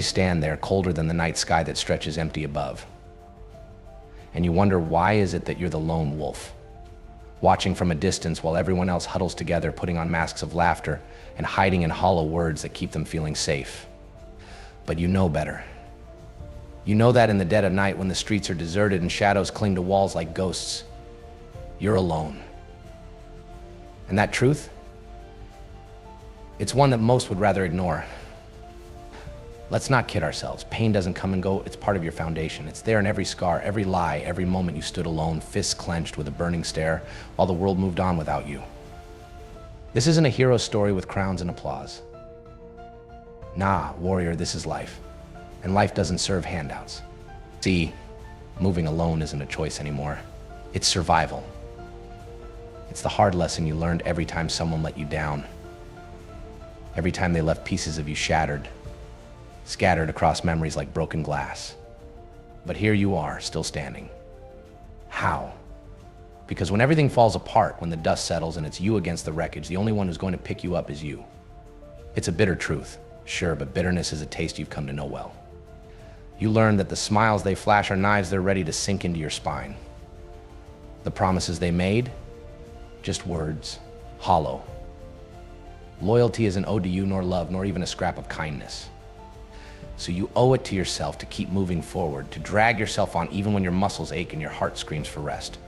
You stand there, colder than the night sky that stretches empty above. And you wonder, why is it that you're the lone wolf, watching from a distance while everyone else huddles together, putting on masks of laughter and hiding in hollow words that keep them feeling safe? But you know better. You know that in the dead of night, when the streets are deserted and shadows cling to walls like ghosts, you're alone. And that truth, it's one that most would rather ignore. Let's not kid ourselves. Pain doesn't come and go. It's part of your foundation. It's there in every scar, every lie, every moment you stood alone, fists clenched with a burning stare, while the world moved on without you. This isn't a hero story with crowns and applause. Nah, warrior, this is life. And life doesn't serve handouts. See, moving alone isn't a choice anymore. It's survival. It's the hard lesson you learned every time someone let you down. Every time they left pieces of you shattered, scattered across memories like broken glass. But here you are, still standing. How? Because when everything falls apart, when the dust settles and it's you against the wreckage, the only one who's going to pick you up is you. It's a bitter truth, sure, but bitterness is a taste you've come to know well. You learn that the smiles they flash are knives they're ready to sink into your spine. The promises they made, just words, hollow. Loyalty isn't owed to you, nor love, nor even a scrap of kindness. So you owe it to yourself to keep moving forward, to drag yourself on even when your muscles ache and your heart screams for rest.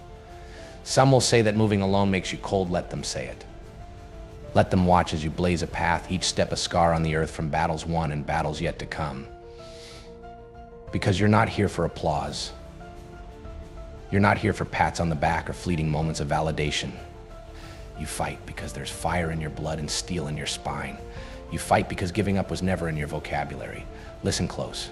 Some will say that moving alone makes you cold. Let them say it. Let them watch as you blaze a path, each step a scar on the earth from battles won and battles yet to come. Because you're not here for applause. You're not here for pats on the back or fleeting moments of validation. You fight because there's fire in your blood and steel in your spine. You fight because giving up was never in your vocabulary. Listen close.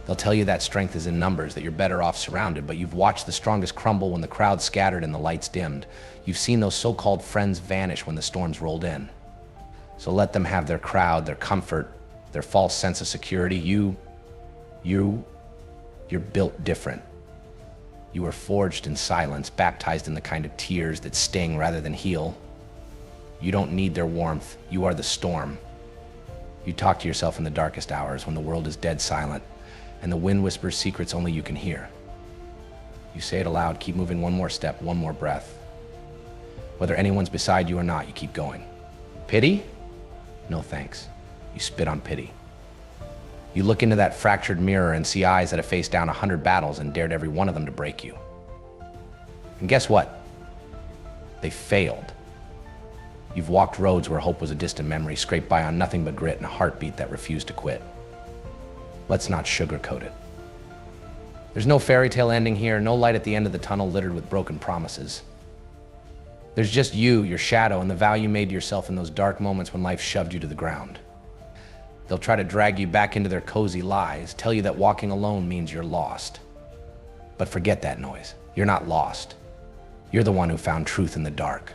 They'll tell you that strength is in numbers, that you're better off surrounded, but you've watched the strongest crumble when the crowd scattered and the lights dimmed. You've seen those so-called friends vanish when the storms rolled in. So let them have their crowd, their comfort, their false sense of security. You're built different. You were forged in silence, baptized in the kind of tears that sting rather than heal. You don't need their warmth. You are the storm. You talk to yourself in the darkest hours when the world is dead silent and the wind whispers secrets only you can hear. You say it aloud, keep moving one more step, one more breath. Whether anyone's beside you or not, you keep going. Pity? No thanks. You spit on pity. You look into that fractured mirror and see eyes that have faced down 100 battles and dared every one of them to break you. And guess what? They failed. You've walked roads where hope was a distant memory, scraped by on nothing but grit and a heartbeat that refused to quit. Let's not sugarcoat it. There's no fairy tale ending here, no light at the end of the tunnel littered with broken promises. There's just you, your shadow, and the vow you made to yourself in those dark moments when life shoved you to the ground. They'll try to drag you back into their cozy lies, tell you that walking alone means you're lost. But forget that noise. You're not lost. You're the one who found truth in the dark,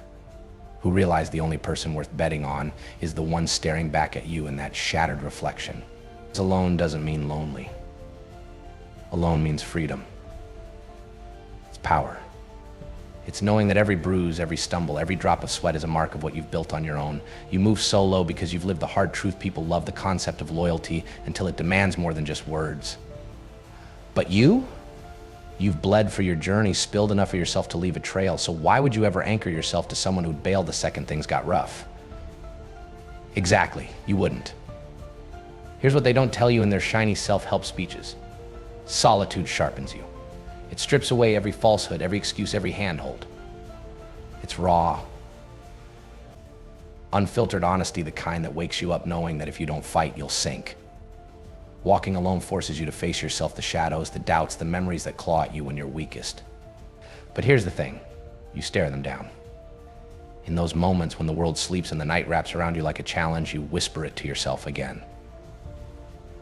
who realized the only person worth betting on is the one staring back at you in that shattered reflection. Alone doesn't mean lonely. Alone means freedom. It's power. It's knowing that every bruise, every stumble, every drop of sweat is a mark of what you've built on your own. You move solo because you've lived the hard truth people love, the concept of loyalty, until it demands more than just words. But you've bled for your journey, spilled enough of yourself to leave a trail, so why would you ever anchor yourself to someone who'd bail the second things got rough? Exactly, you wouldn't. Here's what they don't tell you in their shiny self-help speeches. Solitude sharpens you. It strips away every falsehood, every excuse, every handhold. It's raw, unfiltered honesty, the kind that wakes you up knowing that if you don't fight, you'll sink. Walking alone forces you to face yourself, the shadows, the doubts, the memories that claw at you when you're weakest. But here's the thing, you stare them down. In those moments when the world sleeps and the night wraps around you like a challenge, you whisper it to yourself again.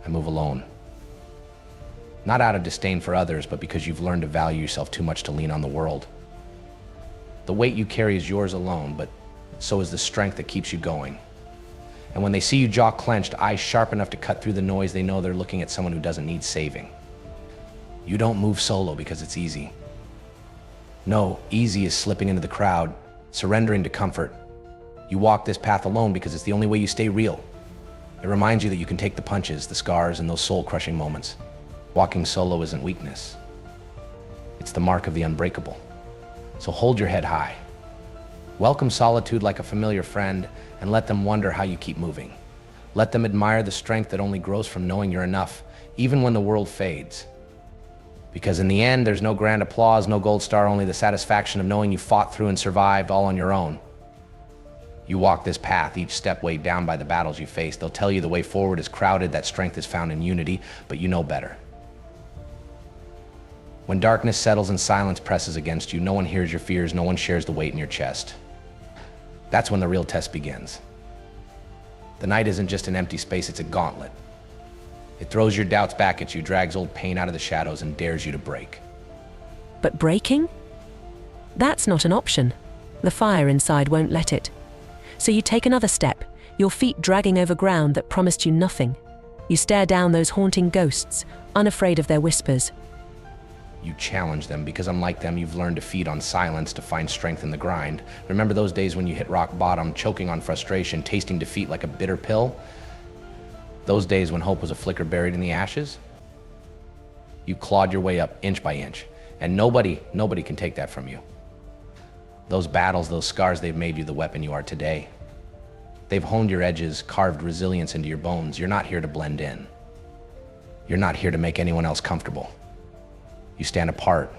I move alone. Not out of disdain for others, but because you've learned to value yourself too much to lean on the world. The weight you carry is yours alone, but so is the strength that keeps you going. And when they see you jaw clenched, eyes sharp enough to cut through the noise, they know they're looking at someone who doesn't need saving. You don't move solo because it's easy. No, easy is slipping into the crowd, surrendering to comfort. You walk this path alone because it's the only way you stay real. It reminds you that you can take the punches, the scars, and those soul-crushing moments. Walking solo isn't weakness. It's the mark of the unbreakable. So hold your head high. Welcome solitude like a familiar friend, and let them wonder how you keep moving. Let them admire the strength that only grows from knowing you're enough, even when the world fades. Because in the end, there's no grand applause, no gold star, only the satisfaction of knowing you fought through and survived all on your own. You walk this path, each step weighed down by the battles you face. They'll tell you the way forward is crowded, that strength is found in unity, but you know better. When darkness settles and silence presses against you, no one hears your fears, no one shares the weight in your chest. That's when the real test begins. The night isn't just an empty space, it's a gauntlet. It throws your doubts back at you, drags old pain out of the shadows, and dares you to break. But breaking? That's not an option. The fire inside won't let it. So you take another step, your feet dragging over ground that promised you nothing. You stare down those haunting ghosts, unafraid of their whispers. You challenge them because, unlike them, you've learned to feed on silence to find strength in the grind. Remember those days when you hit rock bottom, choking on frustration, tasting defeat like a bitter pill? Those days when hope was a flicker buried in the ashes? You clawed your way up inch by inch, and nobody can take that from you. Those battles, those scars, they've made you the weapon you are today. They've honed your edges, carved resilience into your bones. You're not here to blend in. You're not here to make anyone else comfortable. You stand apart,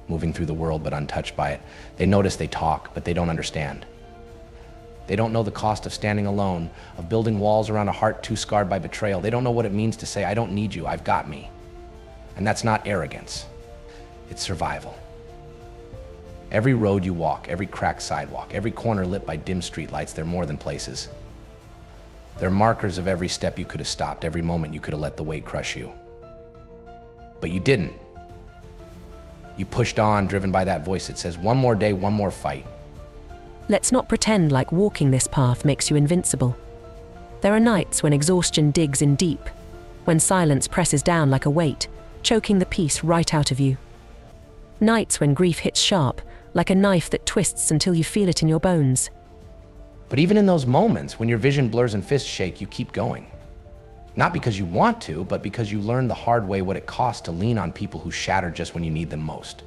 moving through the world but untouched by it. They notice, they talk, but they don't understand. They don't know the cost of standing alone, of building walls around a heart too scarred by betrayal. They don't know what it means to say, I don't need you, I've got me. And that's not arrogance, it's survival. Every road you walk, every cracked sidewalk, every corner lit by dim streetlights, they're more than places. They're markers of every step you could have stopped, every moment you could have let the weight crush you. But you didn't. You pushed on, driven by that voice that says, one more day, one more fight. Let's not pretend like walking this path makes you invincible. There are nights when exhaustion digs in deep, when silence presses down like a weight, choking the peace right out of you. Nights when grief hits sharp, like a knife that twists until you feel it in your bones. But even in those moments, when your vision blurs and fists shake, you keep going. Not because you want to, but because you learned the hard way what it costs to lean on people who shatter just when you need them most.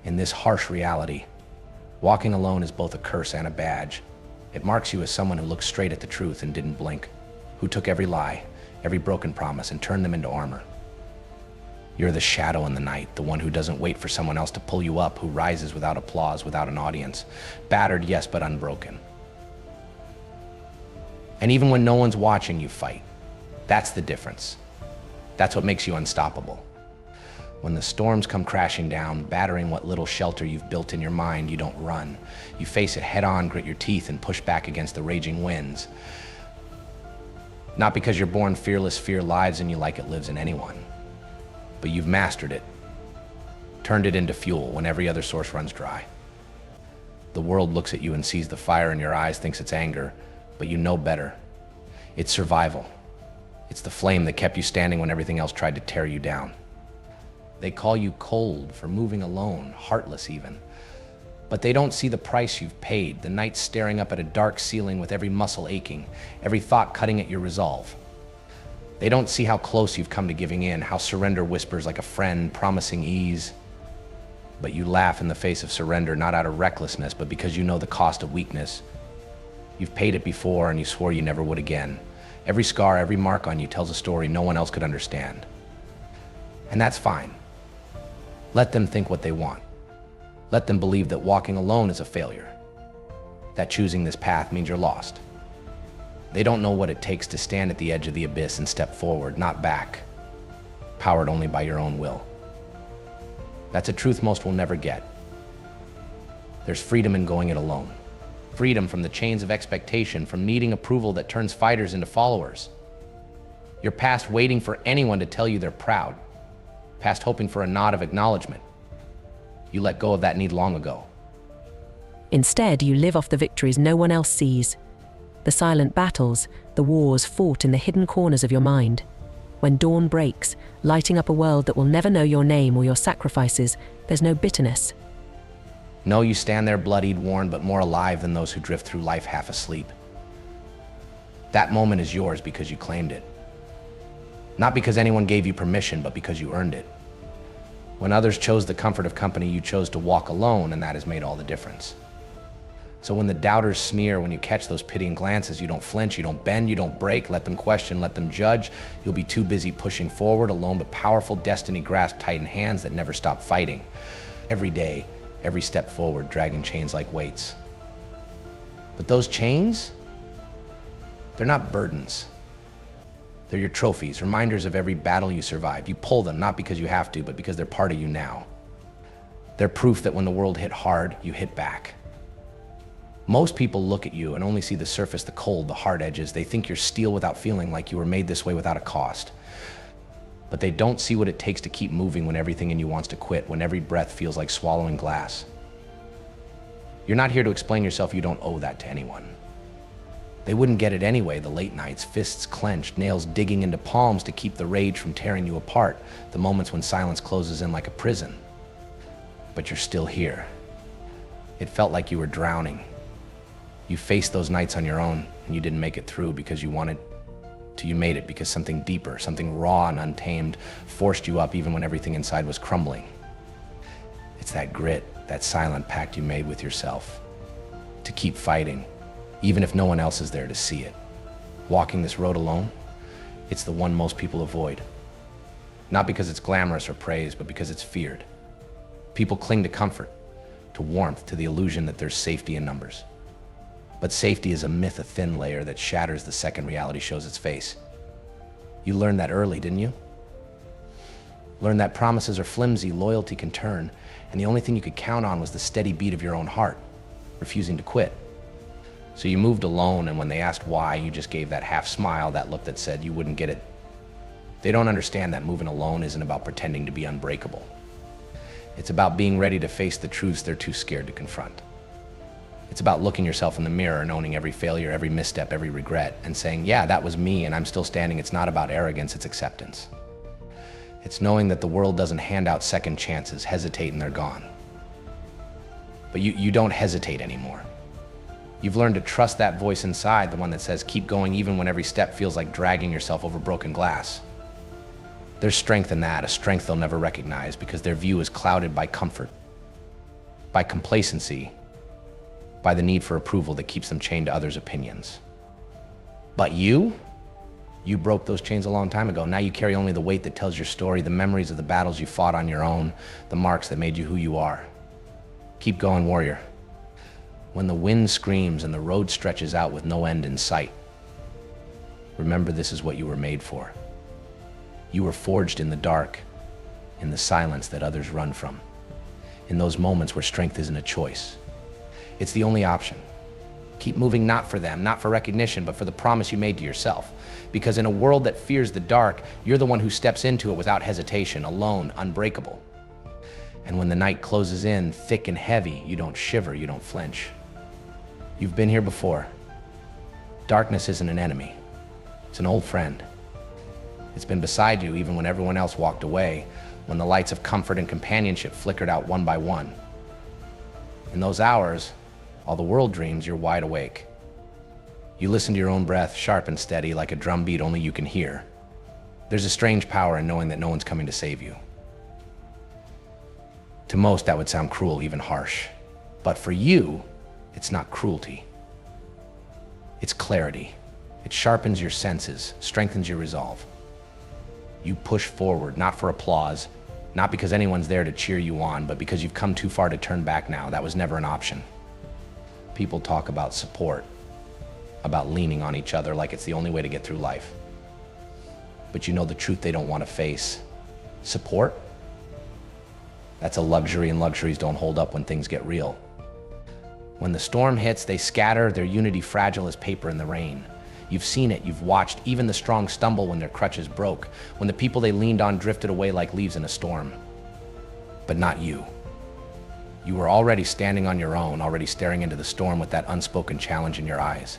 In this harsh reality, walking alone is both a curse and a badge. It marks you as someone who looked straight at the truth and didn't blink, who took every lie, every broken promise, and turned them into armor. You're the shadow in the night, the one who doesn't wait for someone else to pull you up, who rises without applause, without an audience. Battered, yes, but unbroken. And even when no one's watching, you fight. That's the difference. That's what makes you unstoppable. When the storms come crashing down, battering what little shelter you've built in your mind, you don't run. You face it head on, grit your teeth, and push back against the raging winds. Not because you're born fearless, fear lives in you like it lives in anyone. But you've mastered it, turned it into fuel when every other source runs dry. The world looks at you and sees the fire in your eyes, thinks it's anger, but you know better. It's survival. It's the flame that kept you standing when everything else tried to tear you down. They call you cold for moving alone, heartless even. But they don't see the price you've paid, the nights staring up at a dark ceiling with every muscle aching, every thought cutting at your resolve. They don't see how close you've come to giving in, how surrender whispers like a friend promising ease. But you laugh in the face of surrender, not out of recklessness, but because you know the cost of weakness. You've paid it before and you swore you never would again. Every scar, every mark on you tells a story no one else could understand. And that's fine. Let them think what they want. Let them believe that walking alone is a failure, that choosing this path means you're lost. They don't know what it takes to stand at the edge of the abyss and step forward, not back, powered only by your own will. That's a truth most will never get. There's freedom in going it alone. Freedom from the chains of expectation, from needing approval that turns fighters into followers. You're past waiting for anyone to tell you they're proud, past hoping for a nod of acknowledgement. You let go of that need long ago. Instead, you live off the victories no one else sees. The silent battles, the wars fought in the hidden corners of your mind. When dawn breaks, lighting up a world that will never know your name or your sacrifices, there's no bitterness. No, you stand there bloodied, worn, but more alive than those who drift through life half asleep. That moment is yours because you claimed it. Not because anyone gave you permission, but because you earned it. When others chose the comfort of company, you chose to walk alone, and that has made all the difference. So when the doubters sneer, when you catch those pitying glances, you don't flinch, you don't bend, you don't break, let them question, let them judge. You'll be too busy pushing forward, alone but powerful, destiny grasped tight in hands that never stop fighting. Every day, every step forward, dragging chains like weights. But those chains, they're not burdens. They're your trophies, reminders of every battle you survived. You pull them, not because you have to, but because they're part of you now. They're proof that when the world hit hard, you hit back. Most people look at you and only see the surface, the cold, the hard edges. They think you're steel without feeling, like you were made this way without a cost. But they don't see what it takes to keep moving when everything in you wants to quit, when every breath feels like swallowing glass. You're not here to explain yourself. You don't owe that to anyone. They wouldn't get it anyway, the late nights, fists clenched, nails digging into palms to keep the rage from tearing you apart, the moments when silence closes in like a prison. But you're still here. It felt like you were drowning. You faced those nights on your own, and you didn't make it through because you wanted to. You made it because something deeper, something raw and untamed, forced you up even when everything inside was crumbling. It's that grit, that silent pact you made with yourself. To keep fighting, even if no one else is there to see it. Walking this road alone, it's the one most people avoid. Not because it's glamorous or praised, but because it's feared. People cling to comfort, to warmth, to the illusion that there's safety in numbers. But safety is a myth, a thin layer that shatters the second reality shows its face. You learned that early, didn't you? Learned that promises are flimsy, loyalty can turn, and the only thing you could count on was the steady beat of your own heart, refusing to quit. So you moved alone, and when they asked why, you just gave that half smile, that look that said you wouldn't get it. They don't understand that moving alone isn't about pretending to be unbreakable. It's about being ready to face the truths they're too scared to confront. It's about looking yourself in the mirror and owning every failure, every misstep, every regret, and saying, yeah, that was me, and I'm still standing. It's not about arrogance, it's acceptance. It's knowing that the world doesn't hand out second chances, hesitate, and they're gone. But you don't hesitate anymore. You've learned to trust that voice inside, the one that says, keep going even when every step feels like dragging yourself over broken glass. There's strength in that, a strength they'll never recognize because their view is clouded by comfort, by complacency, by the need for approval that keeps them chained to others' opinions. But you broke those chains a long time ago. Now you carry only the weight that tells your story, the memories of the battles you fought on your own, the marks that made you who you are. Keep going, warrior. When the wind screams and the road stretches out with no end in sight, remember this is what you were made for. You were forged in the dark, in the silence that others run from, in those moments where strength isn't a choice. It's the only option. Keep moving, not for them, not for recognition, but for the promise you made to yourself. Because in a world that fears the dark, you're the one who steps into it without hesitation, alone, unbreakable. And when the night closes in, thick and heavy, you don't shiver, you don't flinch. You've been here before. Darkness isn't an enemy. It's an old friend. It's been beside you even when everyone else walked away, when the lights of comfort and companionship flickered out one by one. In those hours, while the world dreams, you're wide awake. You listen to your own breath, sharp and steady, like a drum beat only you can hear. There's a strange power in knowing that no one's coming to save you. To most, that would sound cruel, even harsh. But for you, it's not cruelty. It's clarity. It sharpens your senses, strengthens your resolve. You push forward, not for applause, not because anyone's there to cheer you on, but because you've come too far to turn back now. That was never an option. People talk about support, about leaning on each other like it's the only way to get through life. But you know the truth they don't want to face. Support? That's a luxury, and luxuries don't hold up when things get real. When the storm hits, they scatter, their unity fragile as paper in the rain. You've seen it, you've watched, even the strong stumble when their crutches broke, when the people they leaned on drifted away like leaves in a storm. But not you. You were already standing on your own, already staring into the storm with that unspoken challenge in your eyes.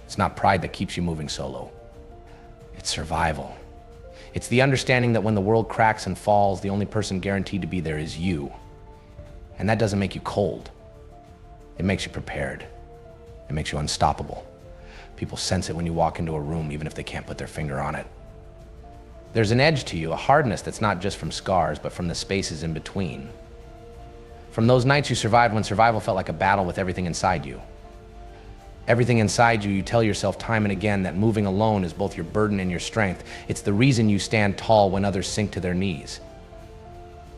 It's not pride that keeps you moving solo. It's survival. It's the understanding that when the world cracks and falls, the only person guaranteed to be there is you. And that doesn't make you cold. It makes you prepared. It makes you unstoppable. People sense it when you walk into a room, even if they can't put their finger on it. There's an edge to you, a hardness that's not just from scars, but from the spaces in between. From those nights you survived when survival felt like a battle with everything inside you. Everything inside you, you tell yourself time and again that moving alone is both your burden and your strength. It's the reason you stand tall when others sink to their knees.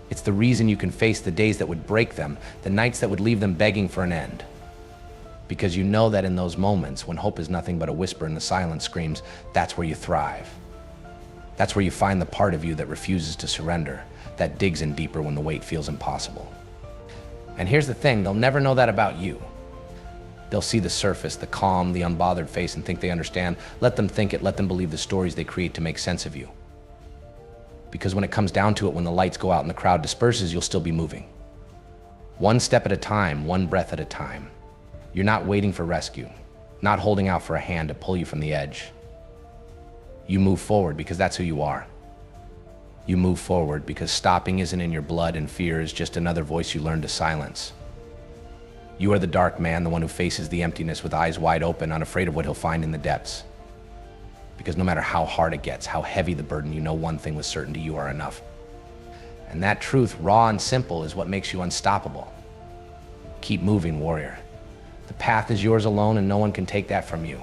It's the reason you can face the days that would break them, the nights that would leave them begging for an end. Because you know that in those moments, when hope is nothing but a whisper and the silence screams, that's where you thrive. That's where you find the part of you that refuses to surrender, that digs in deeper when the weight feels impossible. And here's the thing, they'll never know that about you. They'll see the surface, the calm, the unbothered face, and think they understand. Let them think it, let them believe the stories they create to make sense of you. Because when it comes down to it, when the lights go out and the crowd disperses, you'll still be moving. One step at a time, one breath at a time. You're not waiting for rescue, not holding out for a hand to pull you from the edge. You move forward because that's who you are. You move forward because stopping isn't in your blood and fear is just another voice you learn to silence. You are the dark man, the one who faces the emptiness with eyes wide open, unafraid of what he'll find in the depths. Because no matter how hard it gets, how heavy the burden, you know one thing with certainty: you are enough. And that truth, raw and simple, is what makes you unstoppable. Keep moving, warrior. The path is yours alone and no one can take that from you.